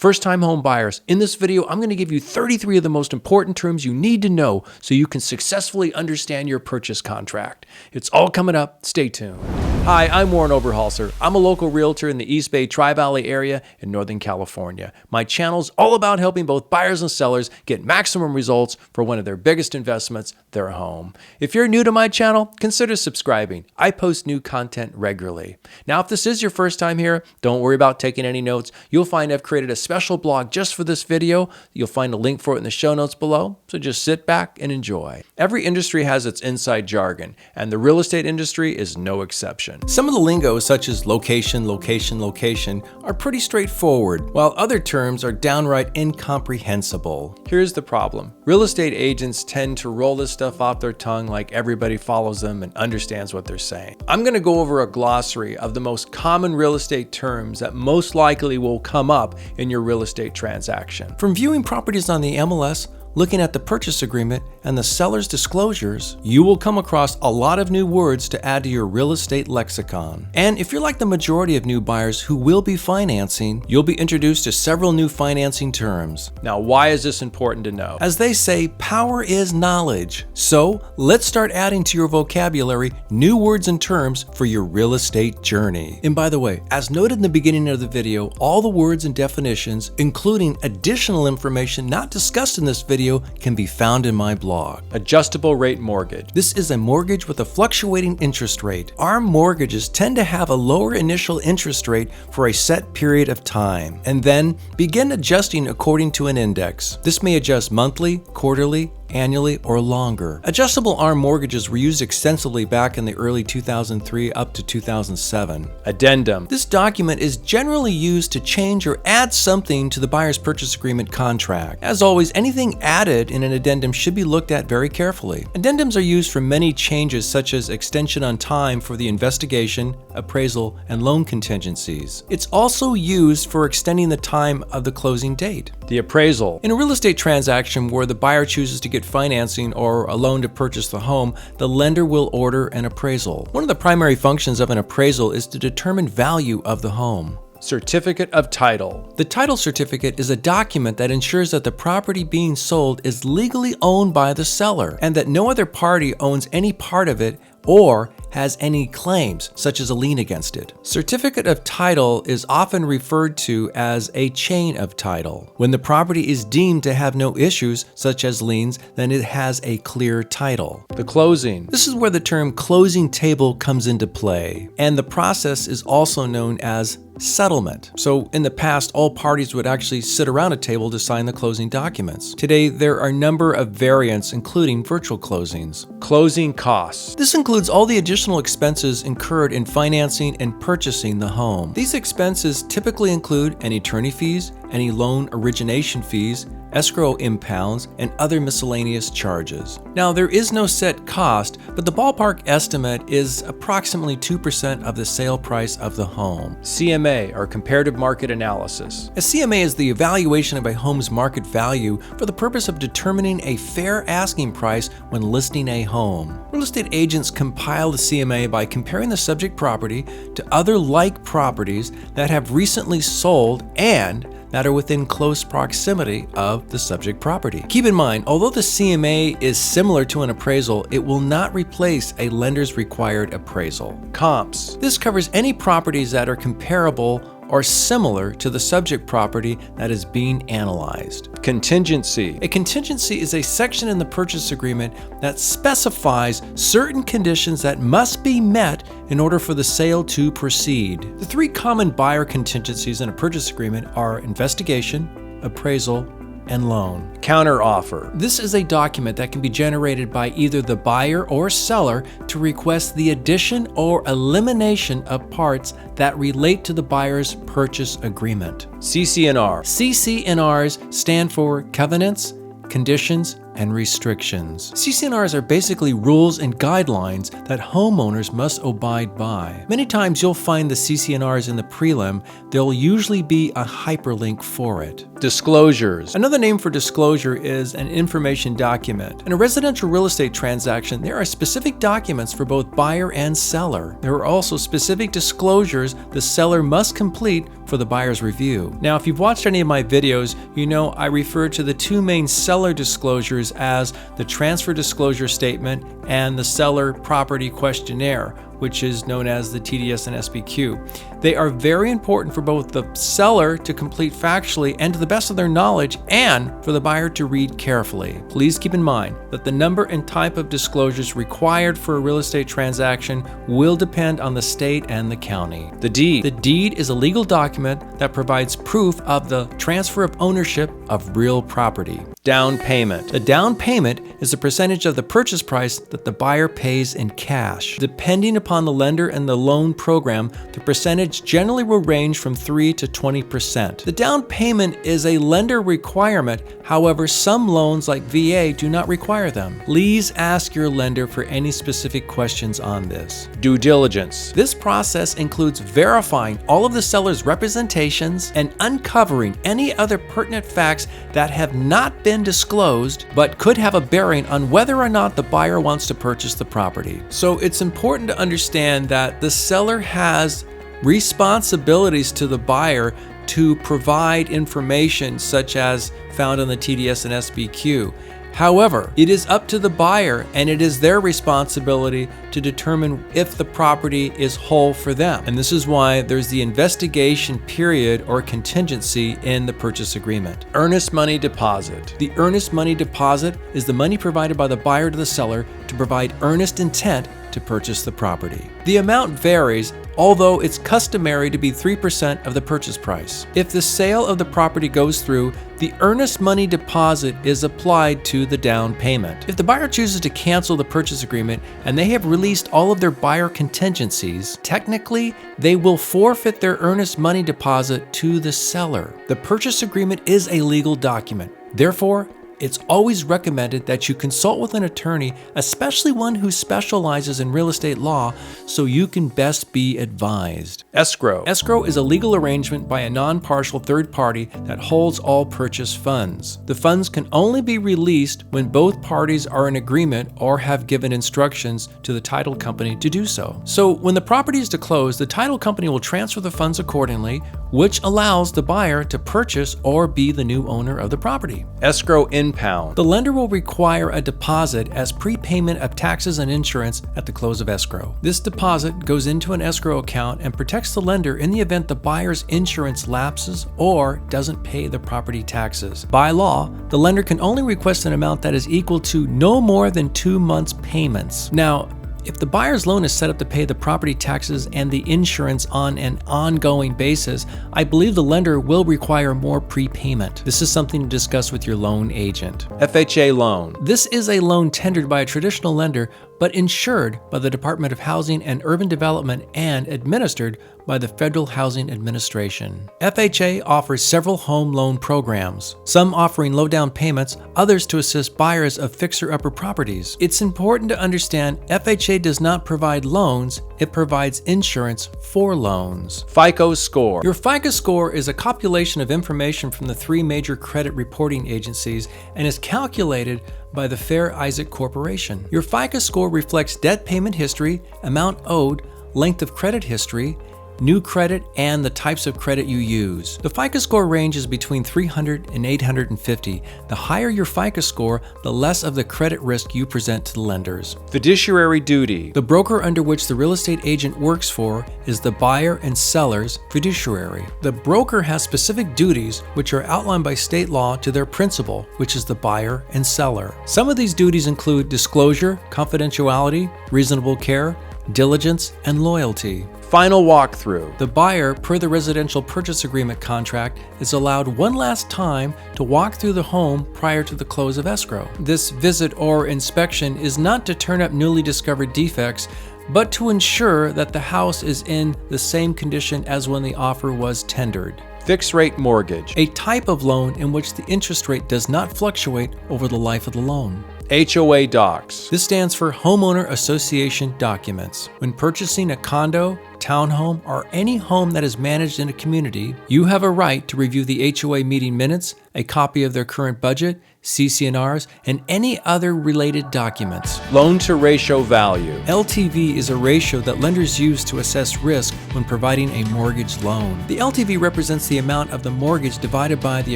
First-time home buyers, in this video, I'm going to give you 33 of the most important terms you need to know so you can successfully understand your purchase contract. It's all coming up. Stay tuned. Hi, I'm Warren Oberholser. I'm a local realtor in the East Bay Tri-Valley area in Northern California. My channel's all about helping both buyers and sellers get maximum results for one of their biggest investments, their home. If you're new to my channel, consider subscribing. I post new content regularly. Now, if this is your first time here, don't worry about taking any notes. You'll find I've created a special blog just for this video. You'll find a link for it in the show notes below, so just sit back and enjoy. Every industry has its inside jargon, and the real estate industry is no exception. Some of the lingo, such as location, location, location, are pretty straightforward, while other terms are downright incomprehensible. Here's the problem. Real estate agents tend to roll this stuff off their tongue like everybody follows them and understands what they're saying. I'm going to go over a glossary of the most common real estate terms that most likely will come up in your real estate transaction. From viewing properties on the MLS, looking at the purchase agreement and the seller's disclosures, you will come across a lot of new words to add to your real estate lexicon. And if you're like the majority of new buyers who will be financing, you'll be introduced to several new financing terms. Now, why is this important to know? As they say, power is knowledge. So let's start adding to your vocabulary new words and terms for your real estate journey. And by the way, as noted in the beginning of the video, all the words and definitions, including additional information not discussed in this video, can be found in my blog. Adjustable rate mortgage. This is a mortgage with a fluctuating interest rate. Our mortgages tend to have a lower initial interest rate for a set period of time, and then begin adjusting according to an index. This may adjust monthly, quarterly, annually, or longer. Adjustable ARM mortgages were used extensively back in the early 2003 up to 2007. Addendum. This document is generally used to change or add something to the buyer's purchase agreement contract. As always, anything added in an addendum should be looked at very carefully. Addendums are used for many changes, such as extension on time for the investigation, appraisal, and loan contingencies. It's also used for extending the time of the closing date. The appraisal. In a real estate transaction where the buyer chooses to get financing or a loan to purchase the home, the lender will order an appraisal. One of the primary functions of an appraisal is to determine value of the home. Certificate of title. The title certificate is a document that ensures that the property being sold is legally owned by the seller and that no other party owns any part of it or has any claims, such as a lien against it. Certificate of title is often referred to as a chain of title. When the property is deemed to have no issues, such as liens, then it has a clear title. The closing. This is where the term closing table comes into play, and the process is also known as settlement. So in the past, all parties would actually sit around a table to sign the closing documents. Today, there are a number of variants, including virtual closings. Closing costs. This includes all the additional expenses incurred in financing and purchasing the home. These expenses typically include any attorney fees, any loan origination fees, escrow impounds, and other miscellaneous charges. Now, there is no set cost, but the ballpark estimate is approximately 2% of the sale price of the home. CMA, or comparative market analysis. A CMA is the evaluation of a home's market value for the purpose of determining a fair asking price when listing a home. Real estate agents compile the CMA by comparing the subject property to other like properties that have recently sold and that are within close proximity of the subject property. Keep in mind, although the CMA is similar to an appraisal, it will not replace a lender's required appraisal. Comps. This covers any properties that are comparable or similar to the subject property that is being analyzed. Contingency. A contingency is a section in the purchase agreement that specifies certain conditions that must be met in order for the sale to proceed. The three common buyer contingencies in a purchase agreement are investigation, appraisal, and loan. Counteroffer. This is a document that can be generated by either the buyer or seller to request the addition or elimination of parts that relate to the buyer's purchase agreement. CC&R. CC&Rs stand for covenants, conditions, and restrictions. CC&Rs are basically rules and guidelines that homeowners must abide by. Many times you'll find the CC&Rs in the prelim. There'll usually be a hyperlink for it. Disclosures. Another name for disclosure is an information document. In a residential real estate transaction, there are specific documents for both buyer and seller. There are also specific disclosures the seller must complete for the buyer's review. Now, if you've watched any of my videos, you know I refer to the two main seller disclosures as the transfer disclosure statement and the seller property questionnaire, which is known as the TDS and SBQ. They are very important for both the seller to complete factually and to the best of their knowledge, and for the buyer to read carefully. Please keep in mind that the number and type of disclosures required for a real estate transaction will depend on the state and the county. The deed. The deed is a legal document that provides proof of the transfer of ownership of real property. Down payment. The down payment is a percentage of the purchase price that the buyer pays in cash. Depending upon the lender and the loan program, the percentage generally will range from 3 to 20%. The down payment is a lender requirement. However, some loans like VA do not require them. Please ask your lender for any specific questions on this. Due diligence. This process includes verifying all of the seller's representations and uncovering any other pertinent facts that have not been disclosed but could have a bearing on whether or not the buyer wants to purchase the property. So it's important to understand that the seller has responsibilities to the buyer to provide information such as found on the TDS and SBQ. However, it is up to the buyer, and it is their responsibility to determine if the property is whole for them. And this is why there's the investigation period or contingency in the purchase agreement. Earnest money deposit. The earnest money deposit is the money provided by the buyer to the seller to provide earnest intent to purchase the property. The amount varies, although it's customary to be 3% of the purchase price. If the sale of the property goes through, the earnest money deposit is applied to the down payment. If the buyer chooses to cancel the purchase agreement and they have released all of their buyer contingencies, technically, they will forfeit their earnest money deposit to the seller. The purchase agreement is a legal document. Therefore, it's always recommended that you consult with an attorney, especially one who specializes in real estate law, so you can best be advised. Escrow. Escrow is a legal arrangement by a non-partial third party that holds all purchase funds. The funds can only be released when both parties are in agreement or have given instructions to the title company to do so. So when the property is to close, the title company will transfer the funds accordingly, which allows the buyer to purchase or be the new owner of the property. Escrow impound. The lender will require a deposit as prepayment of taxes and insurance at the close of escrow. This deposit goes into an escrow account and protects the lender in the event the buyer's insurance lapses or doesn't pay the property taxes. By law, the lender can only request an amount that is equal to no more than 2 months' payments. Now, if the buyer's loan is set up to pay the property taxes and the insurance on an ongoing basis, I believe the lender will require more prepayment. This is something to discuss with your loan agent. FHA loan. This is a loan tendered by a traditional lender, but insured by the Department of Housing and Urban Development and administered by the Federal Housing Administration. FHA offers several home loan programs, some offering low down payments, others to assist buyers of fixer-upper properties. It's important to understand FHA does not provide loans, it provides insurance for loans. FICO score. Your FICO score is a compilation of information from the 3 major credit reporting agencies and is calculated by the Fair Isaac Corporation. Your FICO score reflects debt payment history, amount owed, length of credit history, new credit, and the types of credit you use. The FICO score ranges between 300 and 850. The higher your FICO score, the less of the credit risk you present to the lenders. Fiduciary duty. The broker under which the real estate agent works for is the buyer and seller's fiduciary. The broker has specific duties which are outlined by state law to their principal, which is the buyer and seller. Some of these duties include disclosure, confidentiality, reasonable care, diligence, and loyalty. Final walkthrough. The buyer, per the residential purchase agreement contract, is allowed one last time to walk through the home prior to the close of escrow. This visit or inspection is not to turn up newly discovered defects, but to ensure that the house is in the same condition as when the offer was tendered. Fixed-rate mortgage, a type of loan in which the interest rate does not fluctuate over the life of the loan. HOA docs. This stands for Homeowner Association Documents. When purchasing a condo, townhome, or any home that is managed in a community, you have a right to review the HOA meeting minutes, a copy of their current budget, CC&Rs, and any other related documents. Loan to ratio value. LTV is a ratio that lenders use to assess risk when providing a mortgage loan. The LTV represents the amount of the mortgage divided by the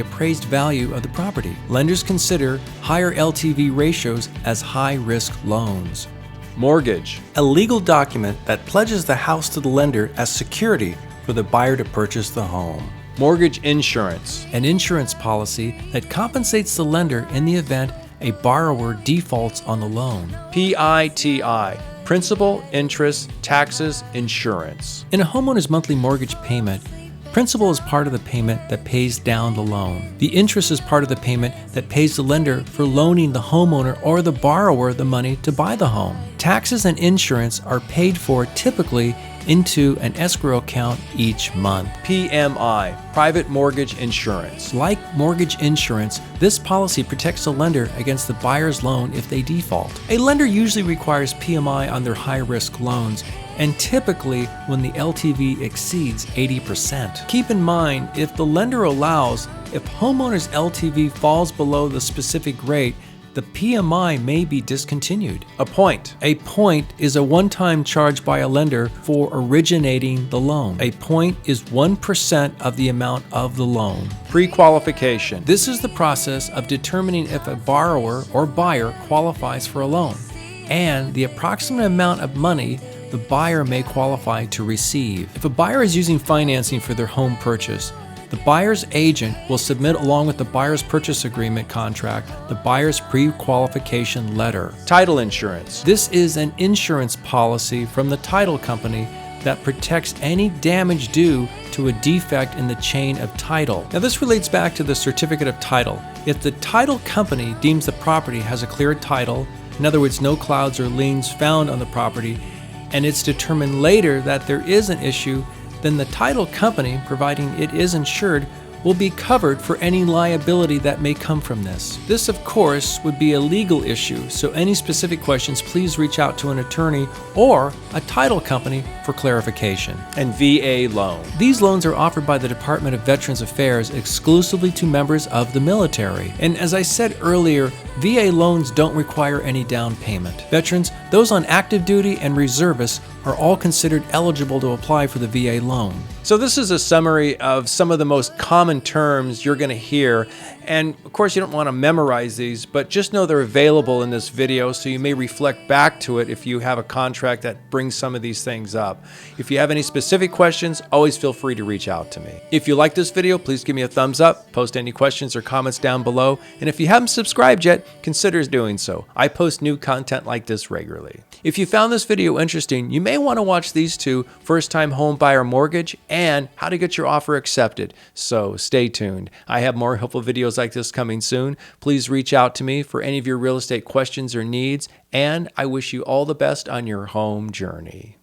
appraised value of the property. Lenders consider higher LTV ratios as high-risk loans. Mortgage. A legal document that pledges the house to the lender as security for the buyer to purchase the home. Mortgage insurance. An insurance policy that compensates the lender in the event a borrower defaults on the loan. PITI. Principal, interest, taxes, insurance. In a homeowner's monthly mortgage payment, principal is part of the payment that pays down the loan. The interest is part of the payment that pays the lender for loaning the homeowner or the borrower the money to buy the home. Taxes and insurance are paid for typically into an escrow account each month. PMI, private mortgage insurance. Like mortgage insurance, this policy protects the lender against the buyer's loan if they default. A lender usually requires PMI on their high-risk loans, and typically when the LTV exceeds 80%. Keep in mind, if the lender allows, if homeowner's LTV falls below the specific rate, the PMI may be discontinued. A point. A point is a one-time charge by a lender for originating the loan. A point is 1% of the amount of the loan. Pre-qualification. This is the process of determining if a borrower or buyer qualifies for a loan, and the approximate amount of money the buyer may qualify to receive. If a buyer is using financing for their home purchase, the buyer's agent will submit along with the buyer's purchase agreement contract the buyer's pre-qualification letter. Title insurance. This is an insurance policy from the title company that protects any damage due to a defect in the chain of title. Now this relates back to the certificate of title. If the title company deems the property has a clear title, in other words, no clouds or liens found on the property, and it's determined later that there is an issue, then the title company, providing it is insured, will be covered for any liability that may come from this. This, of course, would be a legal issue, so any specific questions, please reach out to an attorney or a title company for clarification. And VA loan. These loans are offered by the Department of Veterans Affairs exclusively to members of the military. And as I said earlier, VA loans don't require any down payment. Veterans, those on active duty, and reservists are all considered eligible to apply for the VA loan. So this is a summary of some of the most common terms you're going to hear. And of course, you don't want to memorize these, but just know they're available in this video, so you may reflect back to it if you have a contract that brings some of these things up. If you have any specific questions, always feel free to reach out to me. If you like this video, please give me a thumbs up, post any questions or comments down below, and if you haven't subscribed yet, consider doing so. I post new content like this regularly. If you found this video interesting, you may want to watch these two, First-Time Home Buyer Mortgage and How to Get Your Offer Accepted. So stay tuned. I have more helpful videos like this coming soon. Please reach out to me for any of your real estate questions or needs, and I wish you all the best on your home journey.